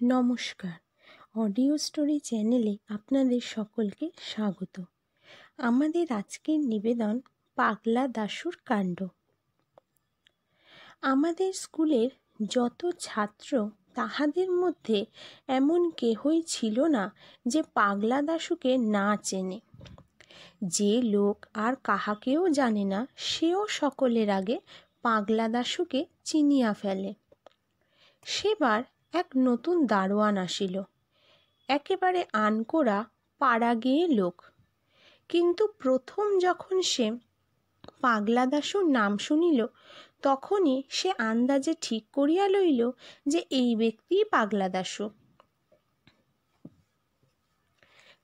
নমস্কার, audio story চ্যানেলে আপনাদের সকলকে স্বাগত। আমাদের আজকের নিবেদন পাগলা দাশুর কাণ্ড। আমাদের স্কুলের যত ছাত্র তাহাদের মধ্যে এমন কেহই ছিল না যে পাগলা দাশুকে না চেনে। যে লোক আর কাহাকেও জানে না সেও সকলের আগে পাগলা দাশুকে চিনিয়া ফেলে। সেবার এক নতুন দারোয়ান আসিল, একেবারে আনকোড়া পাড়া গেয়ে লোক। কিন্তু প্রথম যখন সে পাগলা দাশুর নাম শুনিল তখনই সে আন্দাজে ঠিক করিয়া লইল যে এই ব্যক্তিই পাগলা দাশু।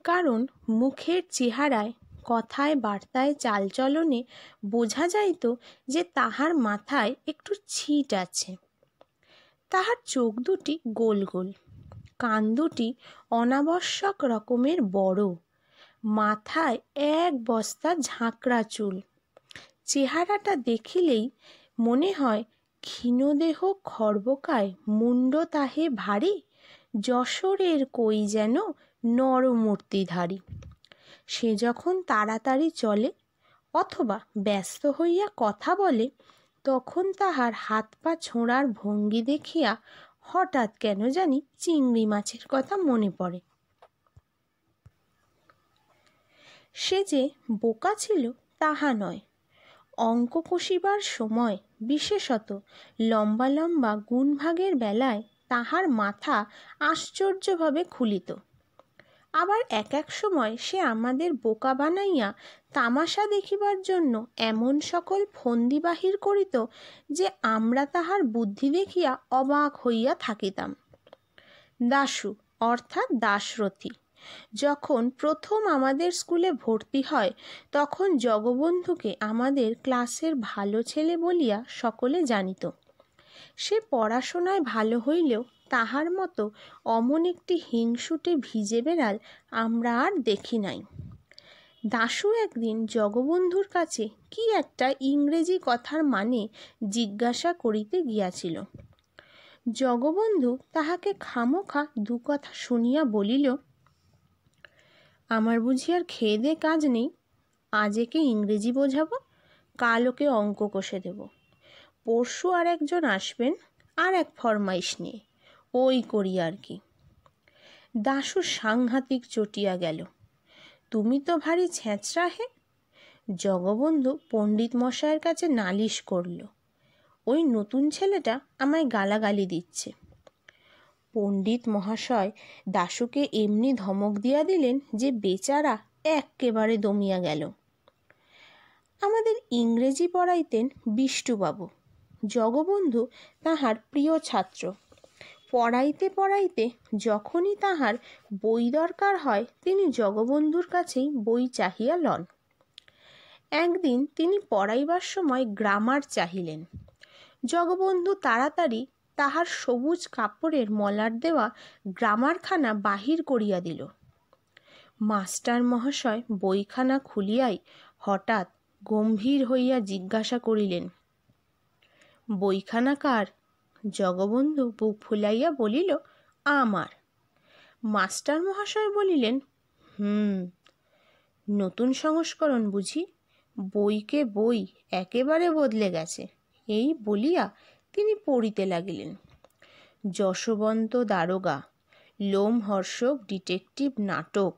কারণ মুখের চেহারায়, কথায় বার্তায়, চালচলনে বোঝা যাইত যে তাহার মাথায় একটু ছিট আছে। তাহার চোখ দুটি গোল গোল, কান দুটি অনাবশ্যক রকমের বড়, মাথায় এক বস্তা ঝাঁকড়া চুল। চেহারাটা দেখিলেই মনে হয় ক্ষীণদেহ খর্বকায়, মুন্ড তাহে ভারী, যশোরের কই যেন নরমূর্তিধারী। সে যখন তাড়াতাড়ি চলে অথবা ব্যস্ত হইয়া কথা বলে তখন তাহার হাত পা ছোঁড়ার ভঙ্গি দেখিয়া হঠাৎ কেন জানি চিংড়ি মাছের কথা মনে পড়ে। সে যে বোকা ছিল তাহা নয়, অঙ্ক কষিবার সময় বিশেষত লম্বা লম্বা গুণভাগের বেলায় তাহার মাথা আশ্চর্যভাবে খুলিত। আবার এক এক সময় সে আমাদের বোকা বানাইয়া তামাশা দেখিবার জন্য এমন সকল ফন্দি বাহির করিত যে আমরা তাহার বুদ্ধি দেখিয়া অবাক হইয়া থাকিতাম। দাশু অর্থাৎ দাশরথী যখন প্রথম আমাদের স্কুলে ভর্তি হয় তখন জগবন্ধুকে আমাদের ক্লাসের ভালো ছেলে বলিয়া সকলে জানিত। সে পড়াশোনায় ভালো হইলেও তাহার মতো অমন একটি হিংসুটে ভিজে বেড়াল আমরা আর দেখি নাই। দাশু একদিন জগবন্ধুর কাছে কি একটা ইংরেজি কথার মানে জিজ্ঞাসা করিতে গিয়াছিল। জগবন্ধু তাহাকে খামোখা দু কথা শুনিয়া বলিল, আমার বুঝি আর খেয়ে দে কাজ নেই, আজ একে ইংরেজি বোঝাবো, কাল ওকে অঙ্ক কষে দেব, পরশু আর একজন আসবেন আর এক ফরমাইশ নিয়ে, ওই করি আর কি। দাশু সাংঘাতিক চটিয়া গেল, তুমি তো ভারী ছেঁচড়া হে। জগবন্ধু পণ্ডিত মশাইয়ের কাছে নালিশ করল, ওই নতুন ছেলেটা আমায় গালাগালি দিচ্ছে। পণ্ডিত মহাশয় দাশুকে এমনি ধমক দিয়া দিলেন যে বেচারা এক্কেবারে দমিয়া গেল। আমাদের ইংরেজি পড়াইতেন বিষ্টুবাবু। জগবন্ধু তাহার প্রিয় ছাত্র। পড়াইতে পড়াইতে যখনই তাহার বই দরকার হয় তিনি জগবন্ধুর কাছেই বই চাহিয়া লন। একদিন তিনি পড়াইবার সময় গ্রামার চাহিলেন। জগবন্ধু তাড়াতাড়ি তাহার সবুজ কাপড়ের মলার দেওয়া গ্রামারখানা বাহির করিয়া দিল। মাস্টার মহাশয় বইখানা খুলিয়াই হঠাৎ গম্ভীর হইয়া জিজ্ঞাসা করিলেন, বইখানা কার? জগবন্ধু বুক ফুলাইয়া বলিল, আমার। মাস্টার মহাশয় বলিলেন, নতুন সংস্করণ বুঝি, বইকে বই একেবারে বদলে গেছে। এই বলিয়া তিনি পড়িতে লাগিলেন, যশবন্ত দারোগা, লোমহর্ষক ডিটেকটিভ নাটক।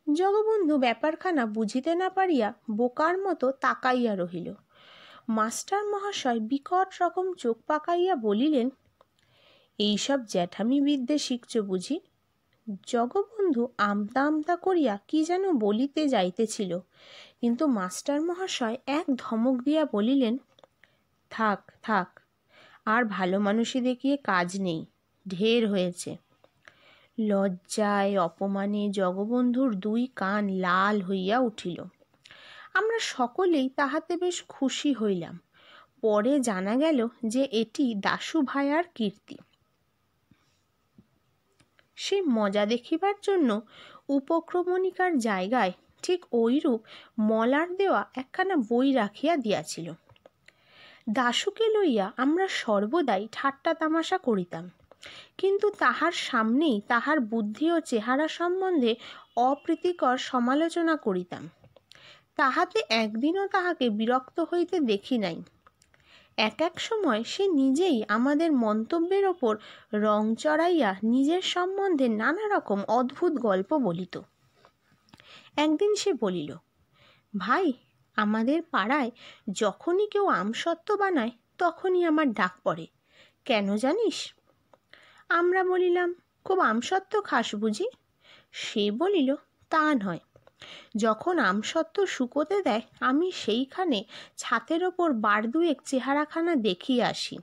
জগবন্ধু ব্যাপারখানা বুঝিতে না পারিয়া বোকার মতো তাকাইয়া রহিল। মাস্টার মহাশয় বিকট রকম চোখ পাকাইয়া বলিলেন, এইসব জ্যাঠামি বিদ্যে শিখছ বুঝি? জগবন্ধু আমতা আমতা করিয়া কি যেন বলিতে যাইতেছিল, কিন্তু মাস্টার মহাশয় এক ধমক দিয়া বলিলেন, থাক থাক, আর ভালো মানুষই দেখিয়ে কাজ নেই, ঢের হয়েছে। লজ্জায় অপমানে জগবন্ধুর দুই কান লাল হইয়া উঠিল। আমরা সকলেই তাহাতে বেশ খুশি হইলাম। পরে জানা গেল যে এটি দাশু ভায়ার কীর্তি। সে মজা দেখিবার জন্য উপক্রমণিকার জায়গায় ঠিক ওইরূপ মলার দেওয়া একখানা বই রাখিয়া দিয়াছিল। দাশুকে লইয়া আমরা সর্বদাই ঠাট্টা তামাশা করিতাম। কিন্তু তাহার সামনেই তাহার বুদ্ধি ও চেহারা সম্বন্ধে অপ্রীতিকর সমালোচনা করিতাম। তাহাতে একদিনও তাহাকে বিরক্ত হইতে দেখি নাই। এক এক সময় সে নিজেই আমাদের মন্তব্যের ওপর রং চড়াইয়া নিজের সম্বন্ধে নানা রকম অদ্ভুত গল্প বলিত। একদিন সে বলিল, ভাই, আমাদের পাড়ায় যখনই কেউ আমসত্ত্ব বানায় তখনই আমার ডাক পড়ে, কেন জানিস? আমরা বলিলাম, খুব আমসত্ত্ব খাস বুঝি? সে বলিল, তা নয়, যখন আমসত্ত্ব শুকোতে দেয় আমি সেইখানে ছাতের ওপর বার দুয়েক চেহারাখানা দেখিয়ে আসি।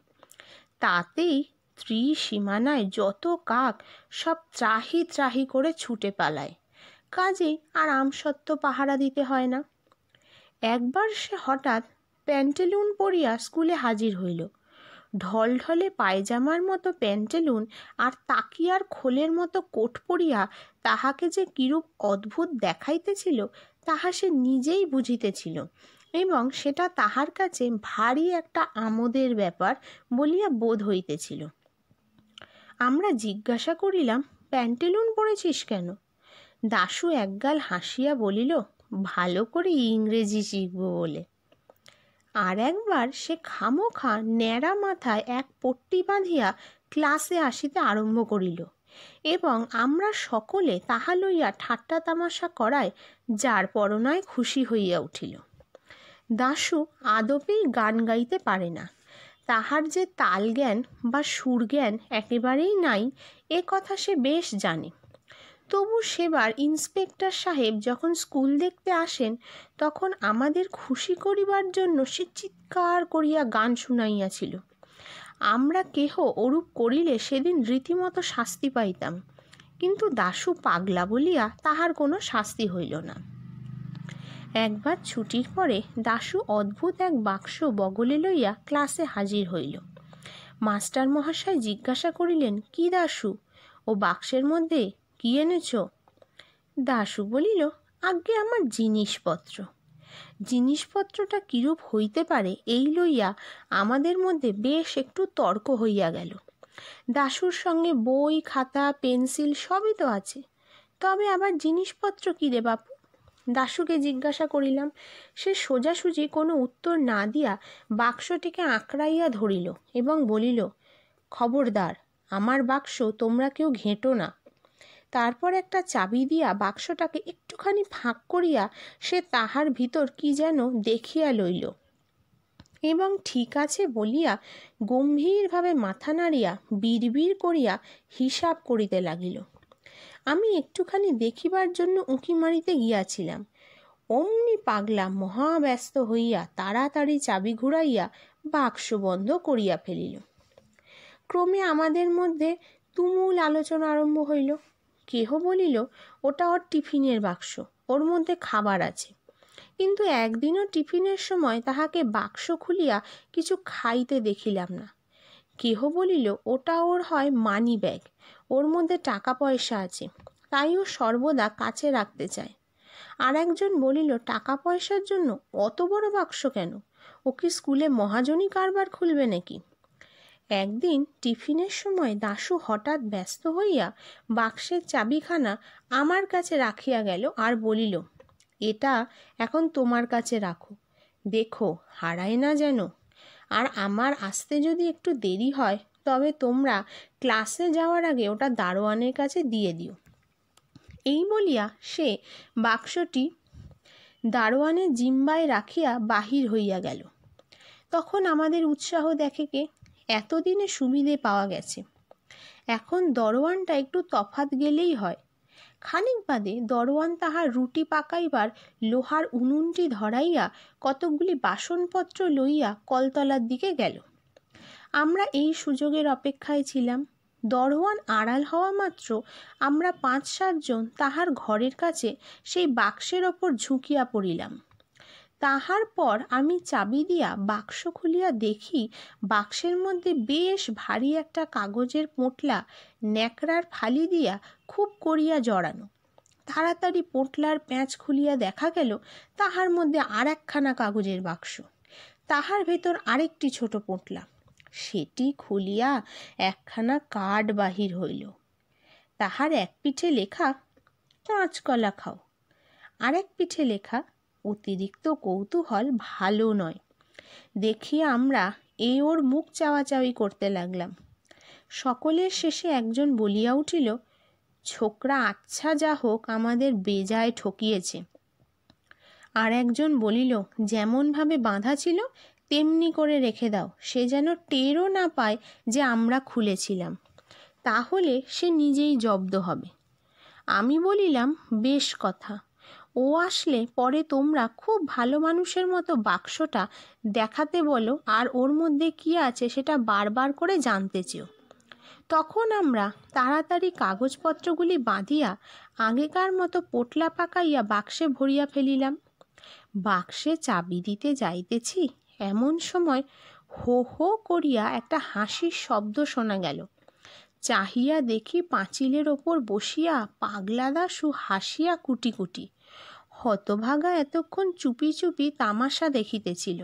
তাতেই ত্রিসীমানায় যত কাক সব ত্রাহি ত্রাহি করে ছুটে পালায়, কাজেই আর আমসত্ত্ব পাহারা দিতে হয় না। একবার সে হঠাৎ প্যান্টেলুন পরিয়া স্কুলে হাজির হইল। ঢলঢলে পায়জামার মতো প্যান্টেলুন আর তাকিয়ার খোলের মতো কোট পরিয়া তাহাকে যে কিরূপ অদ্ভুত দেখাইতেছিল তাহা সে নিজেই বুঝিতেছিল, এবং সেটা তাহার কাছে ভারী একটা আমোদের ব্যাপার বলিয়া বোধ হইতেছিল। আমরা জিজ্ঞাসা করিলাম, প্যান্টেলুন পরেছিস কেন? দাশু একগাল হাসিয়া বলিল, ভালো করে ইংরেজি শিখব বলে। আর একবার সে খামোখা ন্যাড়া মাথায় এক পট্টি বাঁধিয়া ক্লাসে আসিতে আরম্ভ করিল, এবং আমরা সকলে তাহা লইয়া ঠাট্টা তামাশা করায় যার পরনায় খুশি হইয়া উঠিল। দাশু আদপেই গান গাইতে পারে না, তাহার যে তাল জ্ঞান বা সুর জ্ঞান একেবারেই নাই এ কথা সে বেশ জানে। তবু সেবার ইন্সপেক্টর সাহেব যখন স্কুল দেখতে আসেন তখন আমাদের খুশি করিবার জন্য সে চিৎকার করিয়া গান শুনাইয়াছিল। আমরা কেহ ওরূপ করিলে সেদিন রীতিমতো শাস্তি পাইতাম, কিন্তু দাশু পাগলা বলিয়া তাহার কোনো শাস্তি হইল না। একবার ছুটির পরে দাশু অদ্ভুত এক বাক্স বগলে লইয়া ক্লাসে হাজির হইল। মাস্টার মহাশয় জিজ্ঞাসা করিলেন, কি দাশু, ও বাক্সের মধ্যে কি এনেছ? দাশু বলিল, আজ্ঞে আমার জিনিসপত্র। জিনিসপত্রটা কিরূপ হইতে পারে এই লইয়া আমাদের মধ্যে বেশ একটু তর্ক হইয়া গেল। দাশুর সঙ্গে বই, খাতা, পেন্সিল সবই তো আছে, তবে আবার জিনিসপত্র কী রে বাপু? দাশুকে জিজ্ঞাসা করিলাম। সে সোজাসুজি কোনো উত্তর না দিয়া বাক্সটিকে আঁকড়াইয়া ধরিল এবং বলিল, খবরদার, আমার বাক্স তোমরা কেউ ঘেঁটো না। তারপর একটা চাবি দিয়া বাক্সটাকে একটুখানি ফাঁক করিয়া সে তাহার ভিতর কি যেন দেখিয়া লইল, এবং ঠিক আছে বলিয়া গম্ভীরভাবে মাথা নাড়িয়া বিড়বিড় করিয়া হিসাব করিতে লাগিল। আমি একটুখানি দেখিবার জন্য উঁকি মারিতে গিয়াছিলাম, অমনি পাগলা মহাব্যস্ত হইয়া তাড়াতাড়ি চাবি ঘুরাইয়া বাক্স বন্ধ করিয়া ফেলিল। ক্রমে আমাদের মধ্যে তুমুল আলোচনা আরম্ভ হইল। কেহ বলিল, ওটা ওর টিফিনের বাক্স, ওর মধ্যে খাবার আছে। কিন্তু একদিনও টিফিনের সময় তাহাকে বাক্স খুলিয়া কিছু খাইতে দেখিলাম না। কেহ বলিল, ওটা ওর হয় মানি ব্যাগ, ওর মধ্যে টাকা পয়সা আছে, তাই ও সর্বদা কাছে রাখতে চায়। আর একজন বলিল, টাকা পয়সার জন্য অত বড় বাক্স কেন? ও কি স্কুলে মহাজনী কারবার খুলবে নাকি? একদিন টিফিনের সময় দাশু হঠাৎ ব্যস্ত হইয়া বাক্সের চাবিখানা আমার কাছে রাখিয়া গেল আর বলিল, এটা এখন তোমার কাছে রাখো, দেখো হারায় না যেন, আর আমার আসতে যদি একটু দেরি হয় তবে তোমরা ক্লাসে যাওয়ার আগে ওটা দারোয়ানের কাছে দিয়ে দিও। এই বলিয়া সে বাক্সটি দারোয়ানের জিম্বায় রাখিয়া বাহির হইয়া গেল। তখন আমাদের উৎসাহ দেখে কে, এতদিনে সুবিধে পাওয়া গেছে, এখন দরোয়ানটা একটু তফাৎ গেলেই হয়। খানিক বাদে দরোয়ান তাহার রুটি পাকাইবার লোহার উনুনটি ধরাইয়া কতকগুলি বাসনপত্র লইয়া কলতলার দিকে গেল। আমরা এই সুযোগের অপেক্ষায় ছিলাম। দরোয়ান আড়াল হওয়া মাত্র আমরা 5-7 জন তাহার ঘরের কাছে সেই বাক্সের ওপর ঝুঁকিয়া পড়িলাম। তাহার পর আমি চাবি দিয়া বাক্স খুলিয়া দেখি বাক্সের মধ্যে বেশ ভারী একটা কাগজের পোঁটলা ন্যাকড়ার ফালি দিয়া খুব করিয়া জড়ানো। তাড়াতাড়ি পোঁটলার প্যাঁচ খুলিয়া দেখা গেল তাহার মধ্যে আর একখানা কাগজের বাক্স, তাহার ভেতর আরেকটি ছোট পোঁটলা, সেটি খুলিয়া একখানা কার্ড বাহির হইল। তাহার এক পিঠে লেখা, কাঁচকলা খাও, আর এক পিঠে লেখা, অতিরিক্ত কৌতূহল ভালো নয়। দেখিয়া আমরা ওর মুখ চাওয়াচাওয়ি করতে লাগলাম। সকলের শেষে একজন বলিয়া উঠিল, ছোকরা আচ্ছা যা হোক আমাদের বেজায় ঠকিয়েছে। আর একজন বলিল, যেমনভাবে বাঁধা ছিল তেমনি করে রেখে দাও, সে যেন টেরও না পায় যে আমরা খুলেছিলাম, তাহলে সে নিজেই জব্দ হবে। আমি বলিলাম, বেশ কথা, ও আসলে পরে তোমরা খুব ভালো মানুষের মতো বাক্সটা দেখাতে বলো আর ওর মধ্যে কি আছে সেটা বারবার করে জানতে চেও। তখন আমরা তাড়াতাড়ি কাগজপত্রগুলি বাঁধিয়া আগেকার মতো পোটলা পাকাইয়া বাক্সে ভরিয়া ফেলিলাম। বাক্সে চাবি দিতে যাইতেছি, এমন সময় হো হো করিয়া একটা হাসির শব্দ শোনা গেল। চাহিয়া দেখি পাঁচিলের ওপর বসিয়া পাগলা দাশু হাসিয়া কুটি কুটি। হতভাগা এতক্ষণ চুপি চুপি তামাশা দেখিতেছিল।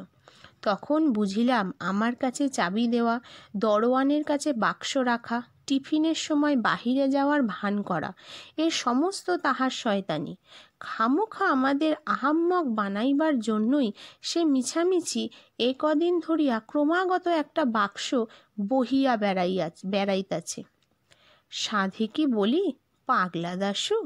তখন বুঝিলাম আমার কাছে চাবি দেওয়া, দরোয়ানের কাছে বাক্স রাখা, টিফিনের সময় বাহিরে যাওয়ার ভান করা, এ সমস্ত তাহার শয়তানি। খামোখা আমাদের আহাম্মক বানাইবার জন্যই সে মিছামিছি কদিন ধরিয়া ক্রমাগত একটা বাক্স বহিয়া বেড়াইতাছে। সাধে কি বলি, পাগলা দাশু?